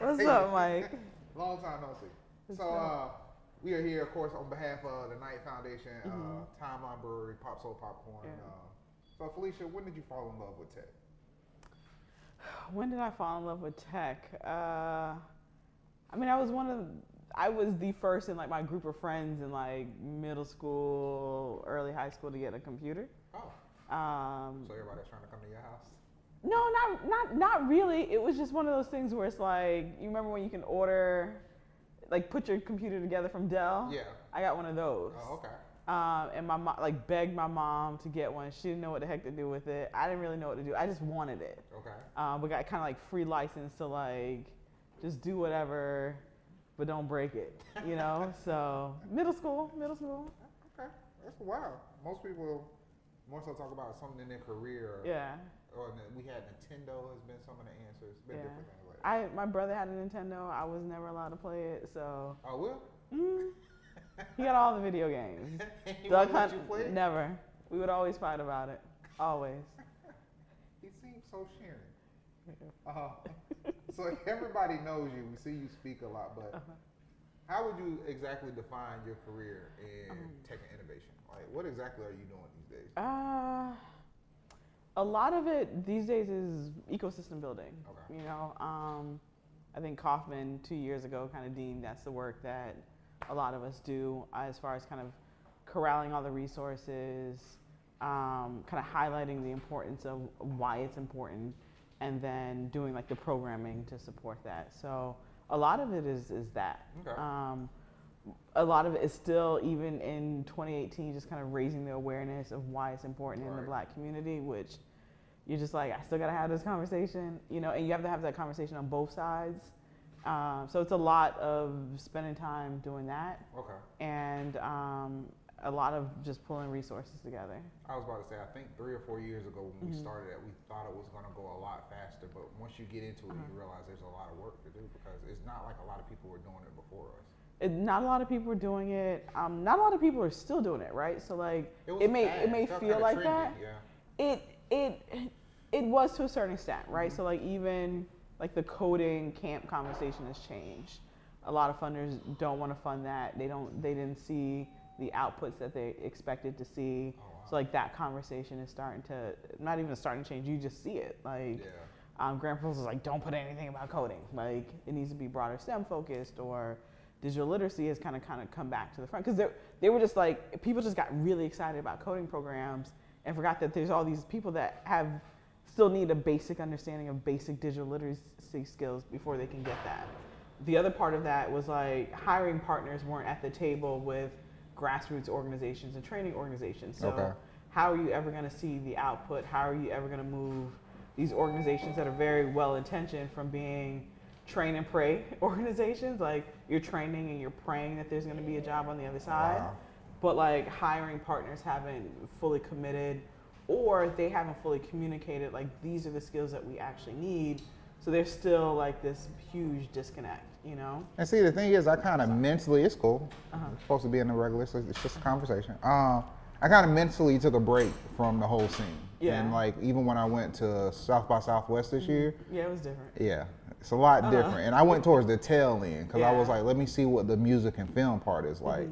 What's up, Mike? Long time no see. We are here, of course, on behalf of the Knight Foundation, Timeline Brewery, Pop Soul Popcorn. So, Felecia, when did you fall in love with tech? When did I fall in love with tech? I mean, I was the first in like my group of friends in like middle school, early high school to get a computer. Oh. So everybody's trying to come to your house? No, not really. It was just one of those things where it's like, you remember when you can order, like put your computer together from Dell? Yeah. I got one of those. Oh, okay. And my mom, like, begged my mom to get one. She didn't know what the heck to do with it. I didn't really know what to do. I just wanted it. Okay. We got kind of like free license to like just do whatever, but don't break it, you know? So middle school. Okay, that's wild. Most people more so talk about something in their career. Yeah. Or we had Nintendo has been some of the answers. It's been different things like that. My brother had a Nintendo. I was never allowed to play it, so. Oh, Will? He got all the video games. Doug Hunt, you play? Never. We would always fight about it. Always. He seems so sharing. So everybody knows you. We see you speak a lot, but how would you exactly define your career in tech and innovation? Like, what exactly are you doing these days? A lot of it these days is ecosystem building. Okay. You know, I think Kaufman 2 years ago kind of deemed that's the work that a lot of us do as far as kind of corralling all the resources, kind of highlighting the importance of why it's important, and then doing like the programming to support that. So a lot of it is that. Okay. A lot of it is still, even in 2018, just kind of raising the awareness of why it's important in the Black community, which you're just like, I still got to have this conversation, you know, and you have to have that conversation on both sides. So it's a lot of spending time doing that. Okay. And a lot of just pulling resources together. I was about to say, I think 3 or 4 years ago when we started it, we thought it was going to go a lot faster, but once you get into it, you realize there's a lot of work to do because it's not like a lot of people were doing it before us. Not a lot of people are doing it. Not a lot of people are still doing it, right? So like it may feel like that. Yeah. It was to a certain extent, right? So like even like the coding camp conversation has changed. A lot of funders don't want to fund that. They didn't see the outputs that they expected to see. Oh, wow. So like that conversation is not even starting to change. You just see it. Like Grant Proposal is like, don't put anything about coding. Like it needs to be broader STEM focused, or digital literacy has kind of come back to the front, because they were just like, people just got really excited about coding programs and forgot that there's all these people that still need a basic understanding of basic digital literacy skills before they can get that. The other part of that was like hiring partners weren't at the table with grassroots organizations and training organizations. So how are you ever going to see the output? How are you ever going to move these organizations that are very well intentioned from being train and pray organizations? Like you're training and you're praying that there's going to be a job on the other side. Wow. But like hiring partners haven't fully committed, or they haven't fully communicated like these are the skills that we actually need. So there's still like this huge disconnect, you know? And see, the thing is, I kind of mentally, it's cool. It's supposed to be in the regular, so it's just a conversation. I kind of mentally took a break from the whole scene. Yeah. And like, even when I went to South by Southwest this year. Yeah, it was different. Yeah, it's a lot different. And I went towards the tail end, because I was like, let me see what the music and film part is like.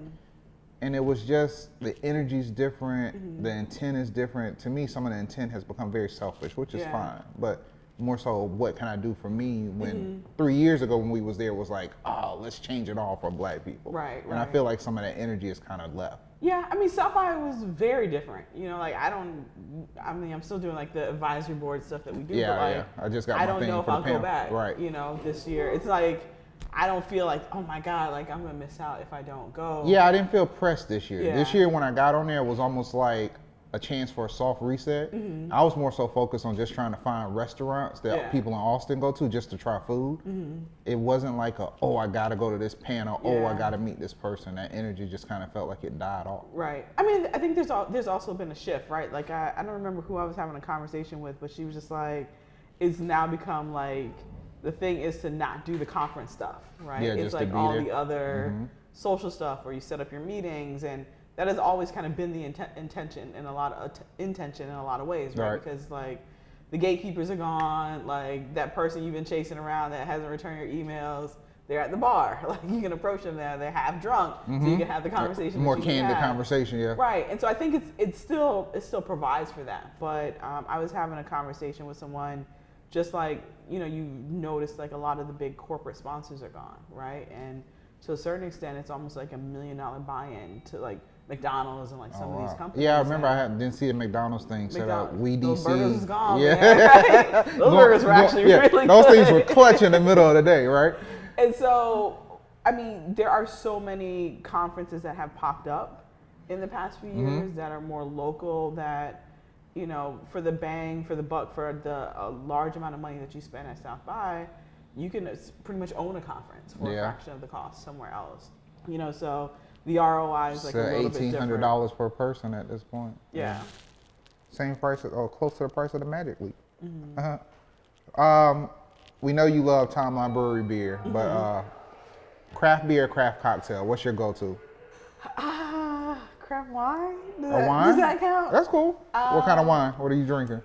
And it was just, the energy's different, the intent is different. To me, some of the intent has become very selfish, which is fine. But more so, what can I do for me when 3 years ago when we was there, it was like, oh, let's change it all for Black people. Right. And I feel like some of that energy is kind of left. Yeah, I mean, South by was very different. You know, like I'm still doing like the advisory board stuff that we do. Yeah, but like, I just got my I don't thing know if for the I'll panel. go back, Right. you know, this year. It's like, I don't feel like, oh my God, like I'm gonna miss out if I don't go. Yeah, I didn't feel pressed this year. Yeah. This year when I got on there, it was almost like a chance for a soft reset. I was more so focused on just trying to find restaurants that people in Austin go to just to try food. It wasn't like I gotta go to this panel, I gotta meet this person. That energy just kind of felt like it died off. Right. I mean, I think there's also been a shift, right? Like I don't remember who I was having a conversation with, but she was just like, it's now become like, the thing is to not do the conference stuff, right? Yeah, it's just like to be all there. the other social stuff where you set up your meetings, and that has always kind of been the intention in a lot of ways, right? Because like the gatekeepers are gone. Like that person you've been chasing around that hasn't returned your emails, they're at the bar. Like you can approach them there. They're half drunk, so you can have the conversation. More candid conversation, yeah. Right, and so I think it still provides for that. But I was having a conversation with someone, just like you notice like a lot of the big corporate sponsors are gone, right? And to a certain extent, it's almost like $1 million buy-in to like McDonald's and like some of these companies. Yeah, I remember didn't see a McDonald's thing set up. We DC. Those burgers is gone. Yeah, right? Those burgers were actually really good. Those things were clutch in the middle of the day, right? And so, I mean, there are so many conferences that have popped up in the past few years that are more local that, for the bang, for the buck, for a large amount of money that you spend at South by, you can pretty much own a conference for a fraction of the cost somewhere else. So the ROI is like a little bit different. $1,800 per person at this point. Yeah. Same price or close to the price of the Magic Leap. We know you love Timeline Brewery beer, but craft beer, craft cocktail, what's your go-to? Craft wine? Wine? Does that count? That's cool. What kind of wine? What are you drinking?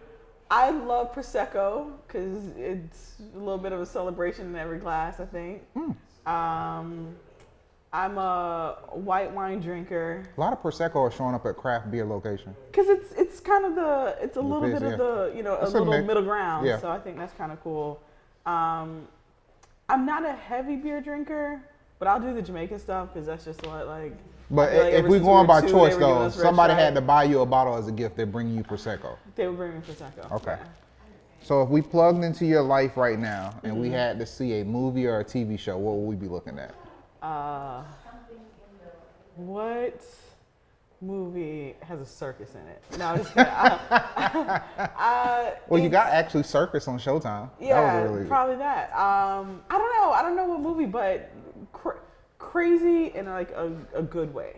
I love Prosecco because it's a little bit of a celebration in every glass, I think. I'm a white wine drinker. A lot of Prosecco are showing up at craft beer location. Because it's kind of a little bit of the, a little middle ground. Yeah. So I think that's kind of cool. I'm not a heavy beer drinker, but I'll do the Jamaican stuff because that's just what But like if we're going by choice though, somebody Stripe. had to buy you a bottle as a gift, they bring you Prosecco. They would bring me Prosecco. Okay. Yeah. So if we plugged into your life right now and we had to see a movie or a TV show, what would we be looking at? What movie has a circus in it? No, just kidding. Well, you got actually Circus on Showtime. Yeah, that was really probably that. I don't know what movie, but crazy in like a good way,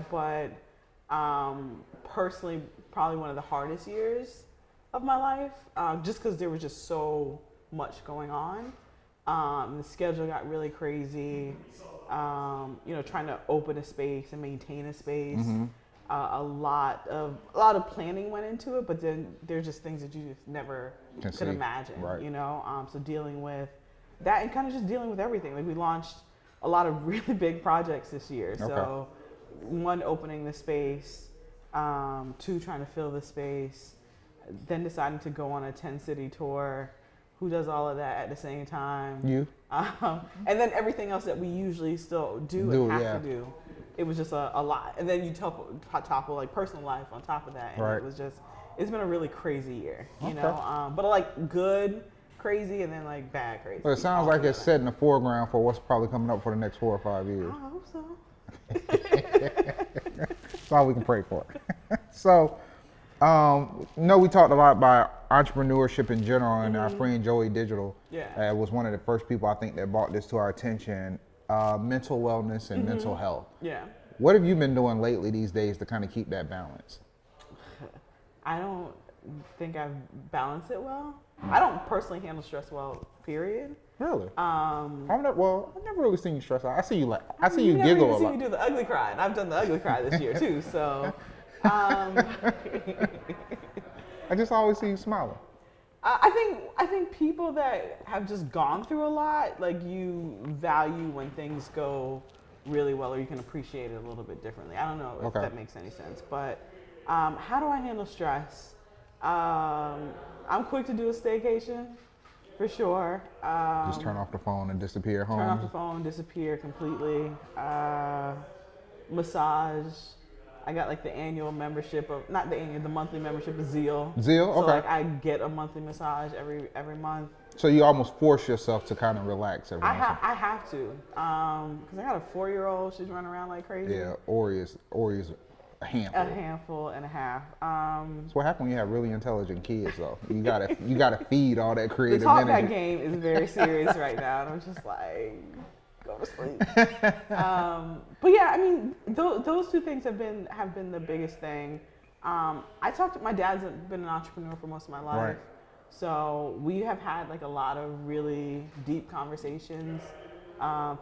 But personally, probably one of the hardest years of my life, just because there was just so much going on. The schedule got really crazy. Trying to open a space and maintain a space. A lot of planning went into it, but then there's just things that you just never could imagine. Right. So dealing with that and kind of just dealing with everything. Like we launched a lot of really big projects this year. Okay. So one, opening the space, two, trying to fill the space, then deciding to go on a 10-city tour. Who does all of that at the same time? You. And then everything else that we usually still do and have to do. It was just a lot. And then you topple like personal life on top of that. And right. It was just, it's been a really crazy year, but like good crazy and then like bad crazy. But it sounds like it's setting the foreground for what's probably coming up for the next 4 or 5 years. I hope so. That's all we can pray for. So, we talked a lot about entrepreneurship in general, and our friend Joey Digital was one of the first people I think that brought this to our attention, mental wellness and mental health. Yeah. What have you been doing lately these days to kind of keep that balance? I don't think I've balanced it well. I don't personally handle stress well, period. Really? I've never really seen you stress out. I see you giggle a lot. You never even seen me do the ugly cry, and I've done the ugly cry this year too. So, I just always see you smiling. I think people that have just gone through a lot, like you value when things go really well, or you can appreciate it a little bit differently. I don't know if that makes any sense, but how do I handle stress? I'm quick to do a staycation, for sure. Just turn off the phone and disappear home. Turn off the phone, disappear completely. Massage. I got like the annual membership of, not the annual, the monthly membership of Zeal. Zeal, okay. So like I get a monthly massage every month. So you almost force yourself to kind of relax every month. I have to, because I got a 4-year-old. She's running around like crazy. Yeah, Ori is a handful. A handful and a half. That's what happens when you have really intelligent kids, though. You gotta feed all that creative the talk energy. back game is very serious right now, and I'm just like, go to sleep. But yeah, I mean, those two things have been the biggest thing. My dad's been an entrepreneur for most of my life, right. So we have had like a lot of really deep conversations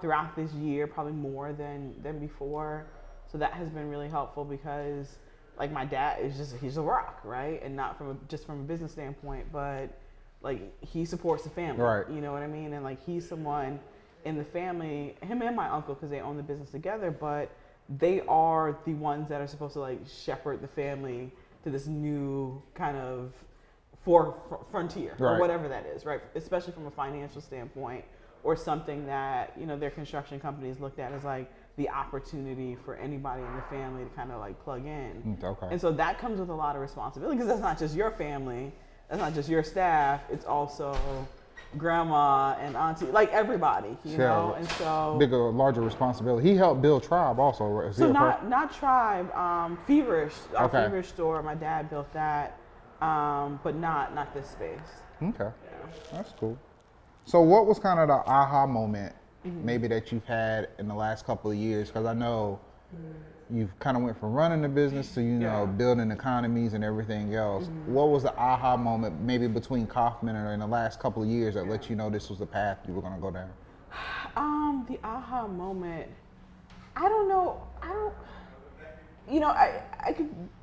throughout this year, probably more than before. So that has been really helpful because like my dad is he's a rock, right? And not just from a business standpoint, but like he supports the family, right? You know what I mean? And like he's someone in the family, him and my uncle, because they own the business together, but they are the ones that are supposed to like shepherd the family to this new kind of frontier or whatever that is, right? Especially from a financial standpoint, or something that, you know, their construction companies looked at as like the opportunity for anybody in the family to kind of like plug in. Okay. And so that comes with a lot of responsibility, because that's not just your family, that's not just your staff, it's also grandma and auntie, like everybody, you know. And so larger responsibility. He helped build Tribe also, right? So not Tribe, Feverish, our Feverish store, my dad built that, but not this space. Okay. That's cool. So what was kind of the aha moment maybe that you've had in the last couple of years? Because I know you've kind of went from running the business to, you know, building economies and everything else. What was the aha moment maybe between Kaufman and in the last couple of years that let you know this was the path you were going to go down? The aha moment, I don't know. You know, I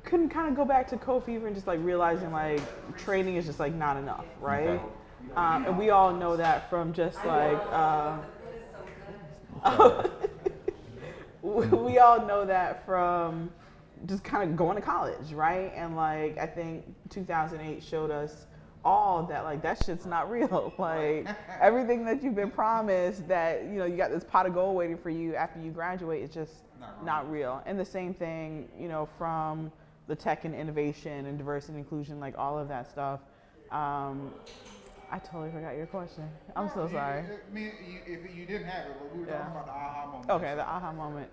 couldn't kind of go back to Co-Fever and just like realizing like training is just like not enough, right? Okay. And we all know that from just like, we all know that from just kind of going to college, right? And like, I think 2008 showed us all that like, that shit's not real. Like everything that you've been promised that, you know, you got this pot of gold waiting for you after you graduate is just not real. And the same thing, you know, from the tech and innovation and diversity and inclusion, like all of that stuff. I totally forgot your question. I'm so sorry. I mean, if you didn't have it, but we were talking about the aha moment. Okay, the aha moment.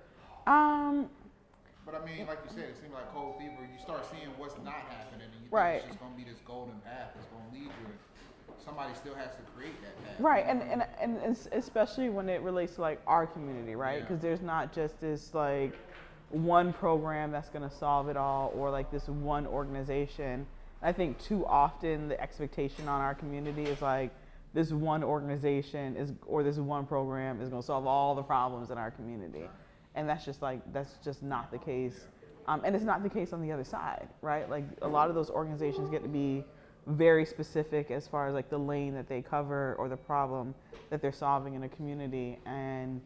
But I mean, like you said, it seems like Cold Fever, you start seeing what's not happening, and you think it's just going to be this golden path that's going to lead you. Somebody still has to create that path. Right, and especially when it relates to like our community, right? Because there's not just this like one program that's going to solve it all, or like this one organization. I think too often the expectation on our community is like this one organization or this one program is going to solve all the problems in our community. And that's just not the case. And it's not the case on the other side, right? Like a lot of those organizations get to be very specific as far as like the lane that they cover or the problem that they're solving in a community. And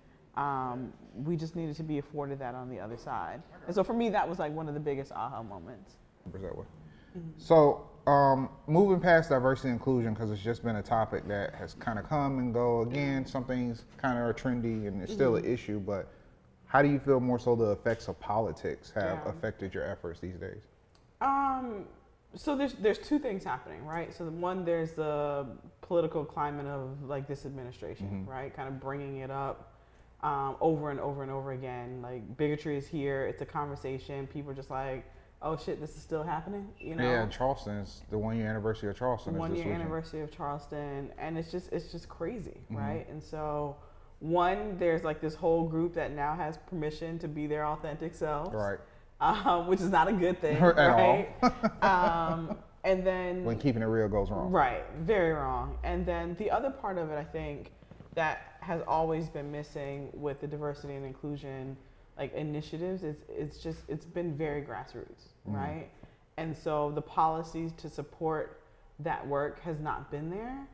we just needed to be afforded that on the other side. And so for me, that was like one of the biggest aha moments. So moving past diversity and inclusion, because it's just been a topic that has kind of come and go again. Some things kind of are trendy and it's still an issue, but how do you feel more so the effects of politics have affected your efforts these days? So there's two things happening, right? So there's the political climate of like this administration, right? Kind of bringing it up over and over and over again. Like bigotry is here. It's a conversation. People are just like, oh shit, this is still happening, you know? Yeah, Charleston's the 1 year anniversary of Charleston. 1 year anniversary of Charleston, and it's just crazy, right? And so there's like this whole group that now has permission to be their authentic selves, right? Which is not a good thing, right? And then when keeping it real goes wrong, right? Very wrong. And then the other part of it, I think, that has always been missing with the diversity and inclusion like initiatives, it's been very grassroots, right? And so the policies to support that work has not been there.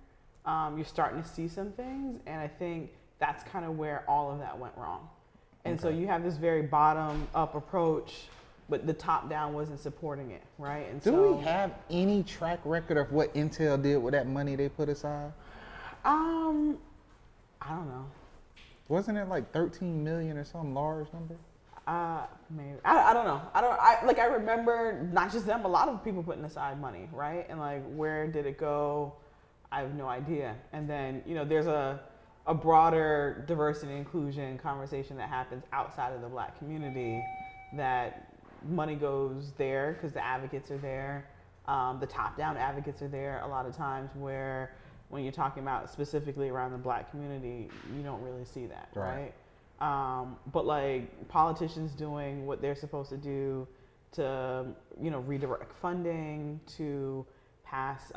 You're starting to see some things, and I think that's kind of where all of that went wrong. And so you have this very bottom up approach, but the top down wasn't supporting it, right? And do we have any track record of what Intel did with that money they put aside? I don't know. Wasn't it like 13 million or some large number? Maybe. I don't know. I remember not just them, a lot of people putting aside money, right? And like, where did it go? I have no idea. And then, you know, there's a broader diversity and inclusion conversation that happens outside of the Black community, that money goes there because the advocates are there. The top-down advocates are there a lot of times, where when you're talking about specifically around the Black community, you don't really see that, right? But like politicians doing what they're supposed to do to, you know, redirect funding, to pass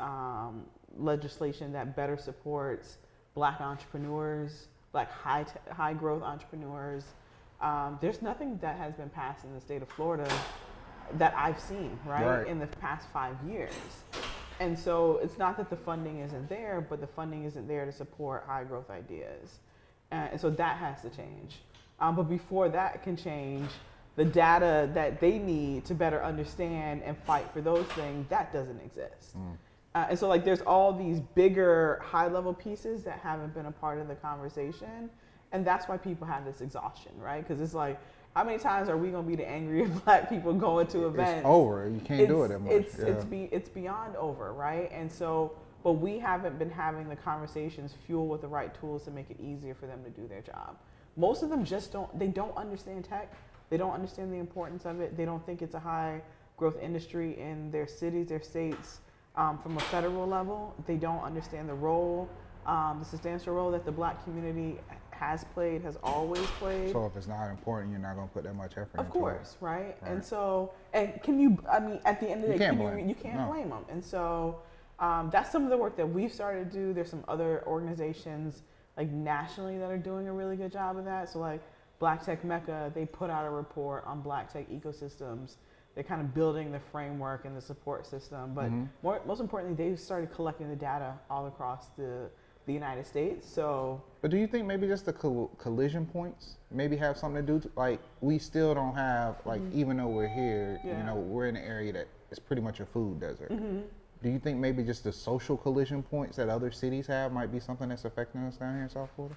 legislation that better supports Black entrepreneurs, Black high growth entrepreneurs. There's nothing that has been passed in the state of Florida that I've seen, right, in the past 5 years. And so it's not that the funding isn't there, but the funding isn't there to support high growth ideas. And so that has to change. But before that can change, the data that they need to better understand and fight for those things, that doesn't exist. And so like there's all these bigger high level pieces that haven't been a part of the conversation. And that's why people have this exhaustion, right? Because it's like, how many times are we going to be the angry Black people going to events? It's over. You can't do it that much. It's beyond over, right? And so, but we haven't been having the conversations fueled with the right tools to make it easier for them to do their job. Most of them just don't understand tech. They don't understand the importance of it. They don't think it's a high growth industry in their cities, their states, from a federal level. They don't understand the role, the substantial role that the Black community has played, has always played. So if it's not important, you're not going to put that much effort into it. Of course, right? And so, and can you, I mean, at the end of the day, you can't blame them. And so that's some of the work that we've started to do. There's some other organizations like nationally that are doing a really good job of that. So like Black Tech Mecca, they put out a report on Black tech ecosystems. They're kind of building the framework and the support system. But most importantly, they've started collecting the data all across the United States. So, but do you think maybe just the collision points maybe have something to do like we still don't have like even though we're here, you know, we're in an area that is pretty much a food desert. Do you think maybe just the social collision points that other cities have might be something that's affecting us down here in South Florida?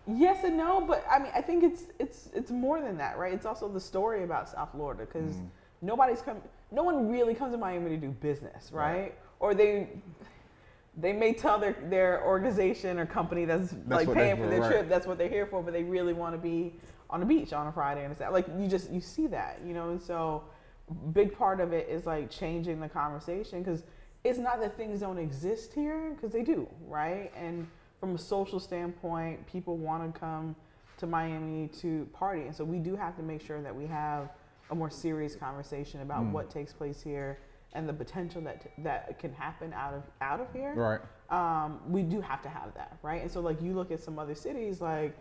Yes and no, but I mean I think it's more than that, right? It's also the story about South Florida because no one really comes to Miami to do business, right? Or they may tell their organization or company that's like paying for their trip, that's what they're here for, but they really want to be on the beach on a Friday and Saturday. Like you see that, you know, and so big part of it is like changing the conversation because it's not that things don't exist here because they do, right? And from a social standpoint, people want to come to Miami to party. And so we do have to make sure that we have a more serious conversation about what takes place here and the potential that can happen out of here. Right. We do have to have that, right? And so like you look at some other cities, like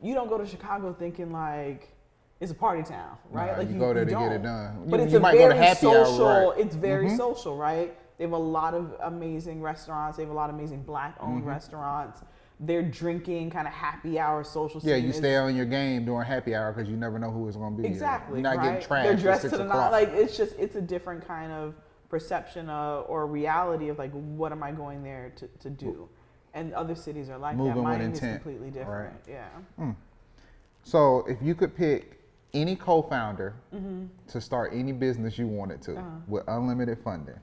you don't go to Chicago thinking like it's a party town, right? Nah, like you go there to get it done. But you might go to happy social, hour, right? It's very social, right? They have a lot of amazing restaurants. They have a lot of amazing Black-owned restaurants. They're drinking kind of happy hour social scene. Yeah, you stay on your game during happy hour because you never know who it's going to be. Exactly, You're not getting trashed. They're dressed at 6 to the o'clock. like it's a different kind of perception or reality of like what am I going there to do, and other cities are like Moving that. with Miami is intent, completely different. right? Yeah. So if you could pick any co-founder to start any business you wanted to with unlimited funding,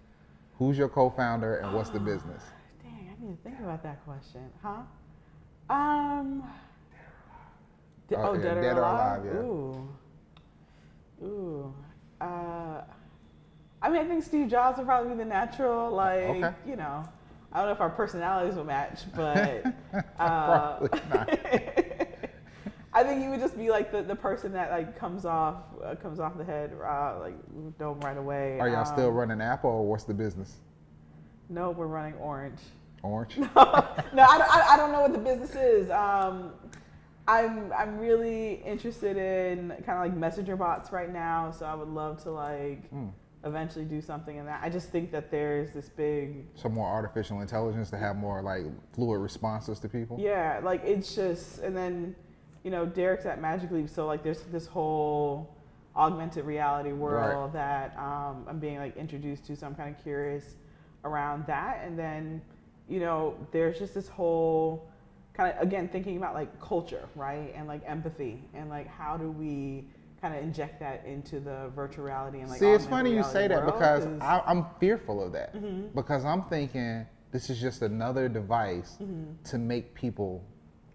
who's your co-founder and what's the business? Dang, I need to think about that question, huh? Dead or alive? Yeah. Ooh. I mean, I think Steve Jobs would probably be the natural, like, you know, I don't know if our personalities will match, but probably not. I think he would just be like the person that like comes off the head, like dome right away. Are y'all still running Apple or what's the business? No, we're running Orange. Orange? No, I don't know what the business is. I'm really interested in kind of like messenger bots right now, so I would love to like eventually do something in that. I just think that there's this big some more artificial intelligence to have more like fluid responses to people. Yeah, like it's just, and then you know Derek's at Magic Leap, so like there's this whole augmented reality world that I'm being like introduced to, so I'm kind of curious around that, and then you know there's just this whole kind of again thinking about like culture, right, and like empathy, and like how do we kind of inject that into the virtual reality and like. See, it's funny you say that because I'm fearful of that because I'm thinking this is just another device to make people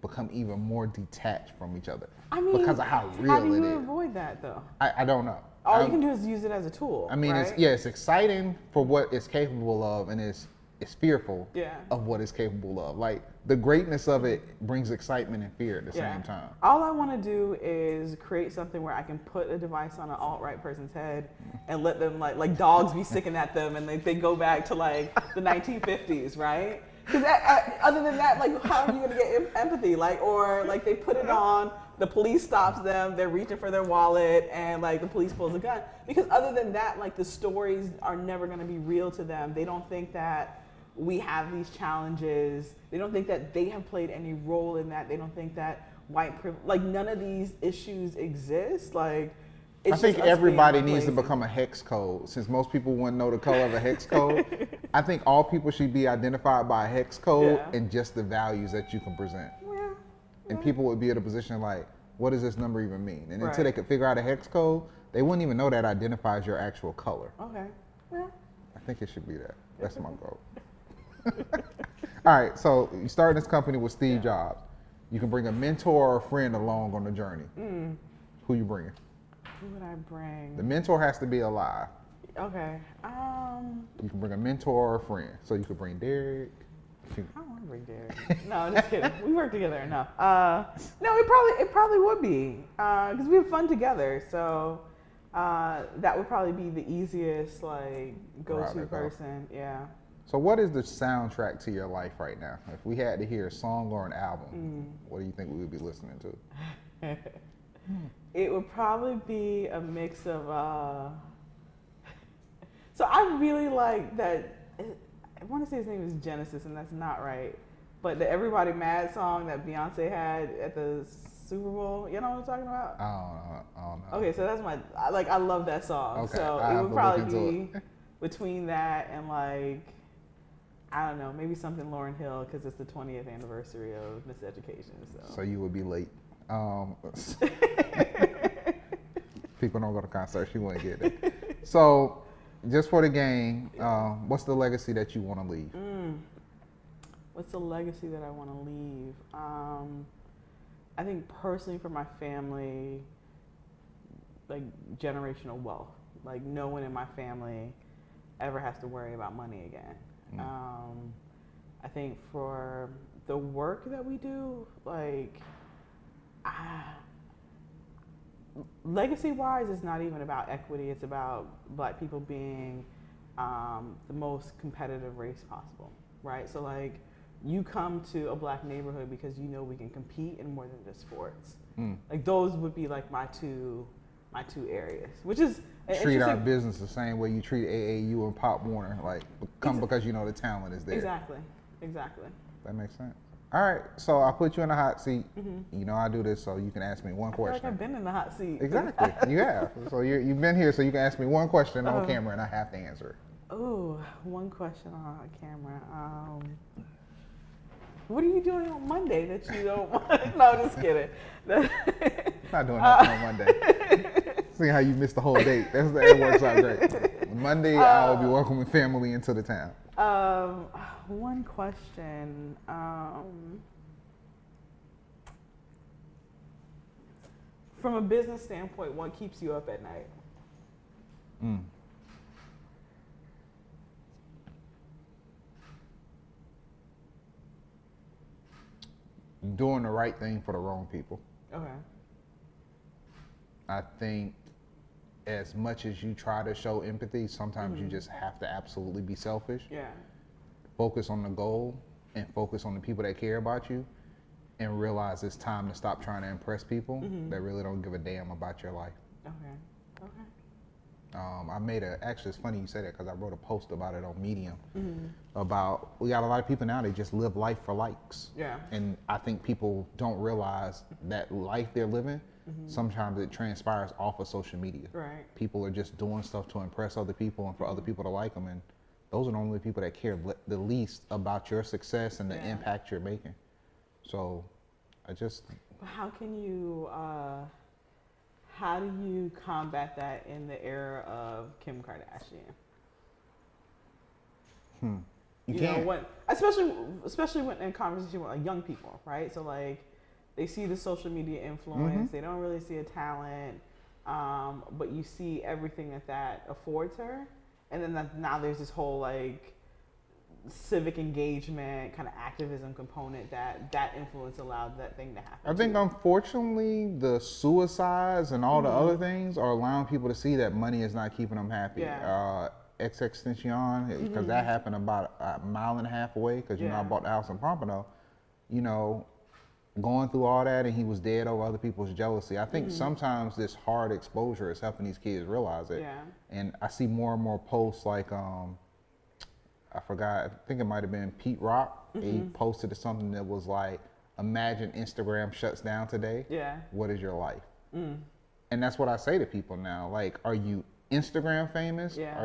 become even more detached from each other. I mean, because of how real how do it you is. avoid that though? I don't know. All you can do is use it as a tool. I mean, right? it's exciting for what it's capable of, and it's fearful of what it's capable of. Like the greatness of it brings excitement and fear at the same time. All I want to do is create something where I can put a device on an alt-right person's head and let them like dogs be sicking at them, and they go back to like the 1950s, right? Because other than that, like, how are you gonna get empathy? Like, or like they put it on the police stops them, they're reaching for their wallet, and like the police pulls a gun. Because other than that, like the stories are never going to be real to them. They don't think that we have these challenges. They don't think that they have played any role in that. They don't think that white privilege, like none of these issues exist. Like, I think everybody needs to become a hex code. Since most people wouldn't know the color of a hex code, I think all people should be identified by a hex code and just the values that you can present. Yeah. And people would be in a position like, what does this number even mean? And until they could figure out a hex code, they wouldn't even know that identifies your actual color. Okay. Yeah. I think it should be that. That's my goal. All right, so you started this company with Steve Jobs. You can bring a mentor or a friend along on the journey. Who you bringing? Who would I bring? The mentor has to be alive. Okay. You can bring a mentor or a friend. So you could bring Derek. I don't want to bring Derek. No, just kidding. We work together enough. No, it probably would be because we have fun together. So that would probably be the easiest like go-to person. Yeah. So what is the soundtrack to your life right now? If we had to hear a song or an album, what do you think we would be listening to? It would probably be a mix of. So I really like that. I want to say his name is Genesis, and that's not right. But the "Everybody Mad" song that Beyonce had at the Super Bowl, you know what I'm talking about? I don't know. Okay, so that's I love that song. Okay, so it would probably be between that and like, I don't know, maybe something Lauryn Hill because it's the 20th anniversary of Miseducation. So you would be late. People don't go to concerts, you wouldn't get it. So, just for the game, what's the legacy that you want to leave? What's the legacy that I want to leave? I think personally for my family, like generational wealth. Like no one in my family ever has to worry about money again. I think for the work that we do, like legacy-wise, it's not even about equity. It's about Black people being the most competitive race possible, right? So like, you come to a Black neighborhood because you know we can compete in more than just sports. Like those would be like my two areas, which is treat our business the same way you treat AAU and Pop Warner. Like come because you know the talent is there. Exactly. That makes sense. All right, so I'll put you in the hot seat. You know I do this, so you can ask me one question. I feel like I've been in the hot seat. Exactly, you have. So you've been here, so you can ask me one question on camera, and I have to answer it. Oh, one question on camera. What are you doing on Monday that you don't want? No, just kidding. Not doing nothing on Monday. See how you missed the whole date. That works out great. Monday, I will be welcoming family into the town. One question. From a business standpoint, what keeps you up at night? Doing the right thing for the wrong people. Okay. I think as much as you try to show empathy, sometimes you just have to absolutely be selfish. Yeah. Focus on the goal and focus on the people that care about you and realize it's time to stop trying to impress people that really don't give a damn about your life. Okay. Actually it's funny you say that because I wrote a post about it on Medium about, we got a lot of people now, they just live life for likes. Yeah. And I think people don't realize that life they're living, sometimes it transpires off of social media. Right. People are just doing stuff to impress other people and for other people to like them, and those are normally the people that care the least about your success and the impact you're making. So How can you, how do you combat that in the era of Kim Kardashian? You can't. know, especially when in conversation with like young people, right? So like, they see the social media influence, they don't really see a talent, but you see everything that affords her, and then now there's this whole like civic engagement kind of activism component that influence allowed that thing to happen. I think unfortunately the suicides and all the other things are allowing people to see that money is not keeping them happy. Yeah. XXXTentacion, because that happened about a mile and a half away, because you know I bought the house in Pompano. You know, going through all that and he was dead over other people's jealousy. I think sometimes this hard exposure is helping these kids realize it. Yeah. And I see more and more posts like, I forgot, I think it might have been Pete Rock. He posted something that was like, imagine Instagram shuts down today. Yeah. What is your life? And that's what I say to people now. Like, are you Instagram famous? Yeah.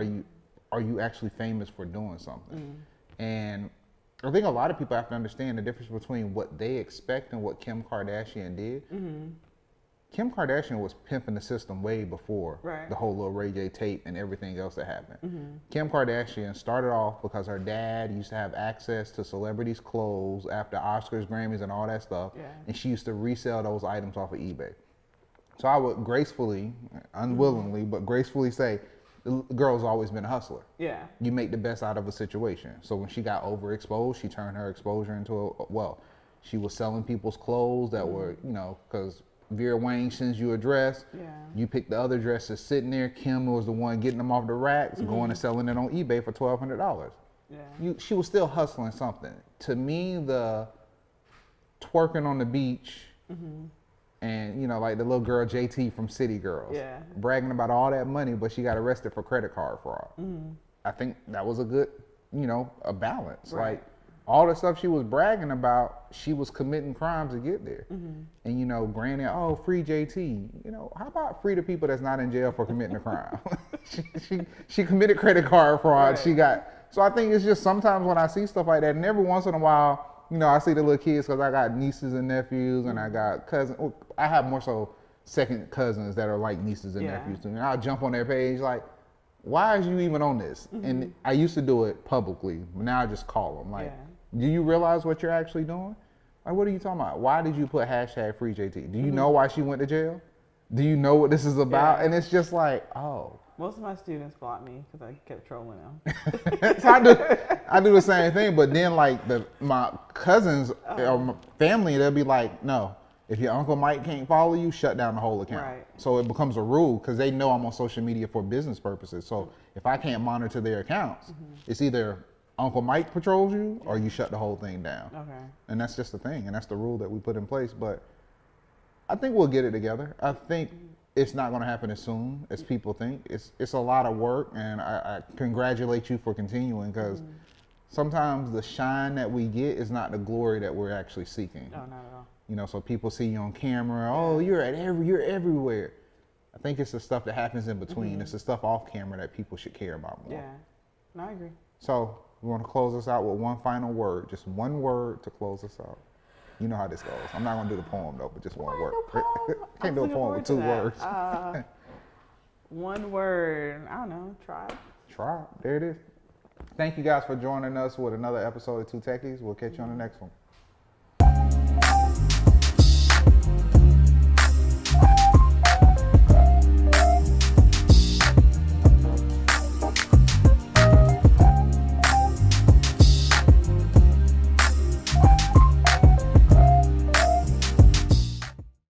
Are you actually famous for doing something? And I think a lot of people have to understand the difference between what they expect and what Kim Kardashian did. Kim Kardashian was pimping the system way before the whole little Ray J tape and everything else that happened. Kim Kardashian started off because her dad used to have access to celebrities' clothes after Oscars, Grammys, and all that stuff, and she used to resell those items off of eBay. So I would gracefully, unwillingly, but gracefully say, the girl's always been a hustler. Yeah. You make the best out of a situation. So when she got overexposed, she turned her exposure into she was selling people's clothes that were, you know, because Vera Wang sends you a dress. Yeah. You pick the other dresses sitting there. Kim was the one getting them off the racks, going and selling it on eBay for $1,200. Yeah. She was still hustling something. To me, the twerking on the beach, and, you know, like the little girl JT from City Girls, bragging about all that money, but she got arrested for credit card fraud. I think that was a good, you know, a balance. Right. Like, all the stuff she was bragging about, she was committing crimes to get there. And, you know, granted, oh, free JT. You know, how about free the people that's not in jail for committing a crime? she committed credit card fraud. She got, so I think it's just sometimes when I see stuff like that, and every once in a while, you know, I see the little kids because I got nieces and nephews and I got cousins. I have more so second cousins that are like nieces and nephews to me. And I'll jump on their page like, why is you even on this? And I used to do it publicly, but now I just call them. Like, do you realize what you're actually doing? Like, what are you talking about? Why did you put hashtag free JT? Do you know why she went to jail? Do you know what this is about? And it's just like, oh. Most of my students blocked me because I kept trolling them. So I do the same thing, but then like my cousins or my family, they'll be like, no, if your Uncle Mike can't follow you, shut down the whole account. Right. So it becomes a rule because they know I'm on social media for business purposes. So if I can't monitor their accounts, it's either Uncle Mike patrols you or you shut the whole thing down. Okay. And that's just the thing, and that's the rule that we put in place. But I think we'll get it together. I think it's not going to happen as soon as people think. It's a lot of work, and I congratulate you for continuing because sometimes the shine that we get is not the glory that we're actually seeking. No, not at all. You know, so people see you on camera. Oh, you're everywhere. I think it's the stuff that happens in between. It's the stuff off camera that people should care about more. Yeah, no, I agree. So we want to close us out with one final word, just one word to close us out. You know how this goes. I'm not going to do the poem though, but just one word. Can't do a poem with 2 words. One word. I don't know. Tribe. Tribe. There it is. Thank you guys for joining us with another episode of 2Techies. We'll catch you on the next one.